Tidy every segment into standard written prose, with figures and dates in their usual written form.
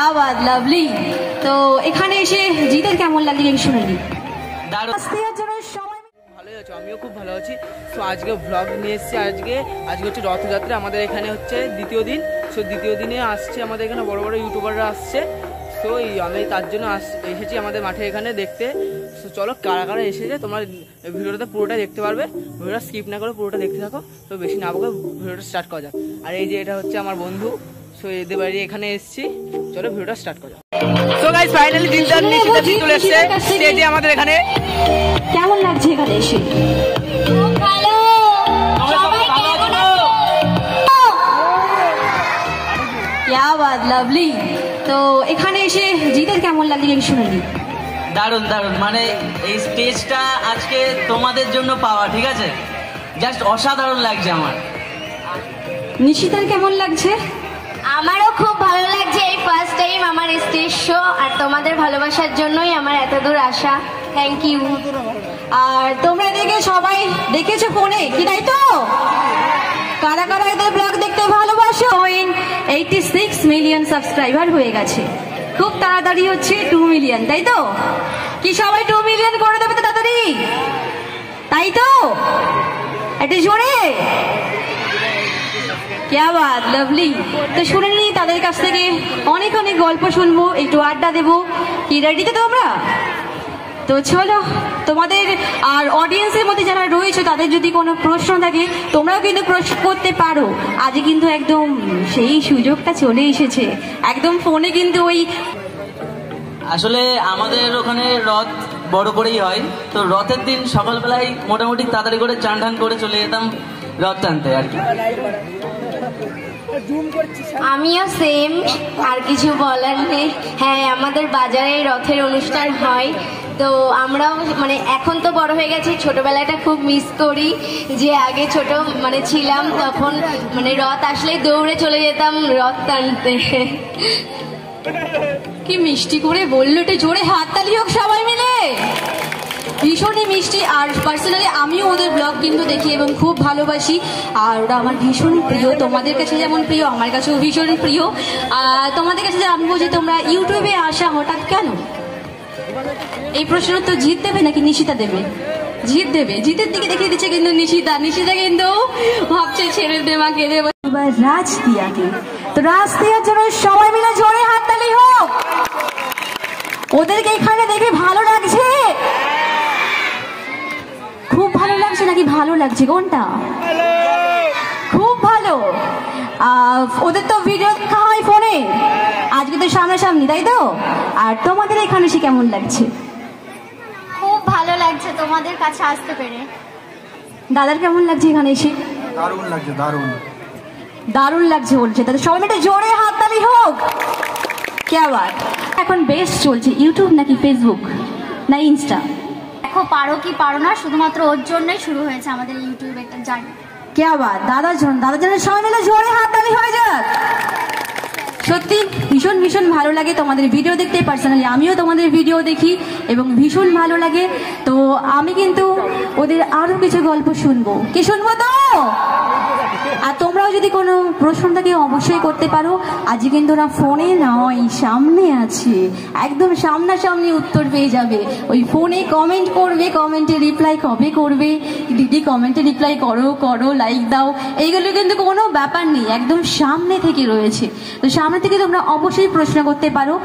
क्या बात लवली। तो এখানে এসে জিতের কেমন লাগছে একটু শুনে নি। ভালোই আছো, আমিও খুব ভালো আছি। তো আজকে ব্লগ নিয়ে এসেছি। আজকে হচ্ছে রথযাত্রা, আমাদের এখানে হচ্ছে দ্বিতীয় দিন। সো দ্বিতীয় দিনে আসছে আমাদের এখানে বড় বড় ইউটিউবাররা আসছে। তো আমি তার জন্য এসেছি আমাদের মাঠে এখানে দেখতে। তো চলো কারা কারা এসেছে তোমরা ভিডিওটা পুরোটা দেখতে পারবে। ভিডিওটা স্কিপ না করে পুরোটা দেখতে থাকো। তো বেশি না বকে ভিডিওটা স্টার্ট করা যাক। আর এই যে এটা হচ্ছে আমার বন্ধু। সো এদের বাড়ি এখানে এসেছি, চলো ভিডিওটা স্টার্ট করা যাক। So guys finally Dildar Nishita ji চলে এসেছে স্টেজে আমাদের এখানে। কেমন লাগছে এখানে এসে? খুব ভালো। সবাই কেমন আছো? क्या बात लवली। তো এখানে এসে জিতের কেমন লাগছে একটু শুনে নি। দারুণ দারুণ, মানে এই স্টেজটা আজকে তোমাদের জন্য পাওয়া, ঠিক আছে, জাস্ট অসাধারণ লাগছে আমার। নিশিতার কেমন লাগছে? আমারও খুব ভালো লাগছে, এই ফার্স্ট টাইম আমার স্টেজ শো। আর তোমাদের ভালোবাসার জন্যই আমার এত দূর আসা। Thank you. আর তোমরা এদিকে সবাই দেখেছো ফোনে কি, তাই তো? কারা কারা এদের ব্লগ দেখতে ভালোবাসো? 86 মিলিয়ন সাবস্ক্রাইবার হয়ে গেছে, খুব তাড়াতাড়ি হচ্ছে 2 মিলিয়ন, তাই তো? কি সবাই 2 মিলিয়ন করে দেবে তো তাড়াতাড়ি, তাই তো? একটু জোরে। क्या बात लवली। তো শুনে নি তাদের কাছ থেকে অনেক অনেক গল্প শুনবো, একটু আড্ডা দেবো। কি রেডি তো তোমরা? তো চলো তোমাদের আর অডিয়েন্সের মধ্যে যারা রয়েছে তাদের যদি কোনো প্রশ্ন থাকে তোমরাও কিন্তু প্রশ্ন করতে পারো। আজ কিন্তু একদম সেই সুযোগটা চলে এসেছে, একদম ফোনে কিন্তু ওই আসলে আমাদের ওখানে রথ বড় করেই হয়। তো রথের দিন সকালবেলায় মোটামুটি তাড়াতাড়ি করে চান ঠান করে চলে যেতাম রথ টানতে আর কি। আমিও সেম, আর কিছু বলার নেই। হ্যাঁ, আমাদের বাজারে রথের অনুষ্ঠান হয়। তো আমরাও মানে এখন তো বড় হয়ে গেছি, ছোটবেলাটা খুব মিস করি। যে আগে ছোট মানে ছিলাম তখন মানে রথ আসলে দৌড়ে চলে যেতাম রথ টানতে। কি মিষ্টি করে বললো, একটু জোরে হাততালি হোক সবাই মিলে। ভীষণই মিষ্টি। আর পার্সোনালি আমিও ওদের ব্লগ কিন্তু দেখি এবং খুব ভালোবাসি। আর ওরা আমার ভীষণ প্রিয়, তোমাদের কাছে যেমন প্রিয় আমার কাছেও ভীষণ প্রিয়। তোমাদের কাছে জানবো যে তোমরা ইউটিউবে আসা হঠাৎ কেন? এই প্রশ্ন তো জিত দেবে নাকি নিশিতা দেবে? জিত দেবে। জিতের দিকে দেখিয়ে দিচ্ছে কিন্তু নিশিতা কিন্তু ভাবছে ছেড়ে দেবা কে দেবে। এবার রাজ দিয়াকে, তো রাজ দিয়ার জন্য সবাই মিলে জোরে হাততালি হোক। ওদেরকে এখানে দেখে ভালো লাগছে? খুব ভালো লাগছে নাকি ভালো লাগছে, কোনটা? খুব ভালো। ওদের তো ভিডিও দেখা হয় ফোনে, আজকে তো সামনাসামনি, তাই তো? আর তোমাদের এখানে এসে কেমন লাগছে? খুব ভালো লাগছে তোমাদের কাছে আসতে পেরে। দাদার কেমন লাগছে এখানে এসে? দারুণ লাগছে, দারুণ দারুণ লাগছে বলছে। তাহলে সবাই মিলে জোরে হাততালি হোক। क्या बात। এখন বেস্ট চলছে ইউটিউব নাকি ফেসবুক না ইনস্টা? দেখো পারো কি পারো না, শুধুমাত্র ওর জন্যই শুরু হয়েছে আমাদের ইউটিউব একটা জার্নি। क्या बात। দাদার জন্য সবাই মিলে জোরে হাততালি হয়ে যাক। সত্যি ভীষণ ভীষণ ভালো লাগে তোমাদের ভিডিও দেখতে। পার্সোনালি আমিও তোমাদের ভিডিও দেখি এবং ভীষণ ভালো লাগে। তো আমি কিন্তু ওদের আরো কিছু গল্প শুনবো। কি শুনবো তো? আর তোমরাও যদি কোনো প্রশ্ন থাকে অবশ্যই করতে পারো। আজকে কিন্তু ওরা ফোনে নয়, সামনে আছে, একদম সামনাসামনি উত্তর পেয়ে যাবে। ওই ফোনে কমেন্ট করবে, কমেন্টে রিপ্লাই কবে করবে, দিদি কমেন্টে রিপ্লাই করো লাইক দাও, এইগুলো কিন্তু কোনো ব্যাপার নেই, একদম সামনে থেকে রয়েছে। তো সামনে থেকে তোমরা অবশ্যই প্রশ্ন করতে পারো।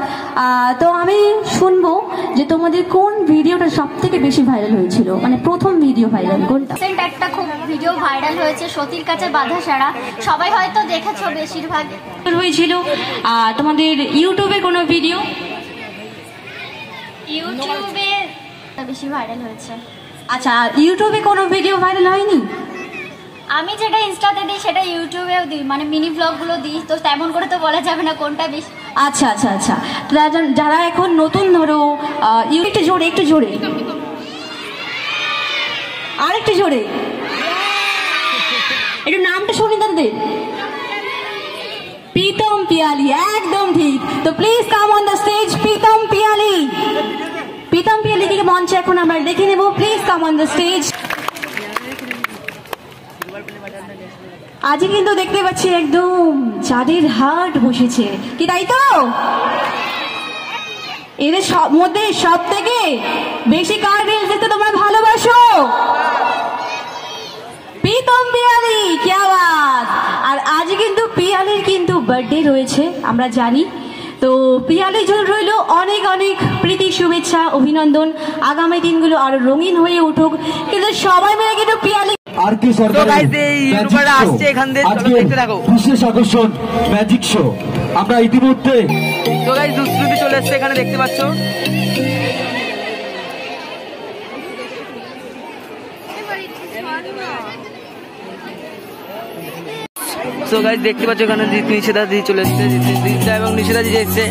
তো আমি শুনবো যে তোমাদের কোন ভিডিওটা সব থেকে বেশি ভাইরাল হয়েছিল, মানে প্রথম ভিডিও ভাইরাল কোনটা? একটা খুব ভিডিও ভাইরাল হয়েছে সতীর কাছে বাধা সারা, সবাই হয়তো দেখেছো বেশিরভাগ হয়েছিল। তোমাদের ইউটিউবে কোনো ভিডিও? ইউটিউবে বেশি ভাইরাল হয়েছে। আচ্ছা, ইউটিউবে কোনো ভিডিও ভাইরাল হয়নি? আমি যেটা ইনস্টাতে দিই সেটা ইউটিউবেও দিই, মানে মিনি ব্লগগুলো দিই। তো তেমন করে তো বলা যাবে না কোনটা বেশি। আচ্ছা আচ্ছা আচ্ছা। যারা এখন নতুন ধরো একটু জোরে আর একটু জোরে একটু নামটা শুনি তাদের। প্রীতম পিয়ালি, একদম ঠিক। তো please come on the stage Pritam Piyali. Pritam পিয়ালিকে মঞ্চে এখন আমরা দেখে নেব। Please come on the stage. আজকে কিন্তু দেখতে পাচ্ছি একদম চাঁদের হাট বসেছে, কি তাই তো? এদের মধ্যে সব থেকে বেশি কার রিলস দেখতে তোমরা ভালোবাসো? প্রীতম পিয়ালি, কি আওয়াজ! আর আজ কিন্তু পিয়ালির কিন্তু বার্থডে রয়েছে আমরা জানি, তো পিয়ালির জন্য রইল অনেক অনেক প্রীতি, শুভেচ্ছা, অভিনন্দন। আগামী দিনগুলো আরো রঙিন হয়ে উঠুক, কিন্তু সবাই মিলে কিন্তু পিয়ালি আর কি বিশেষ আকর্ষণ ম্যাজিক শো আমরা ইতিমধ্যে তো গাইস দুষ্কৃতী চলে এসছে এখানে, দেখতে পাচ্ছ। তো গাইস দেখতে পাচ্ছ এখানে নিষেধা দি চলে এসছে, নিষেধা এবং নিষেধা দি এসছে।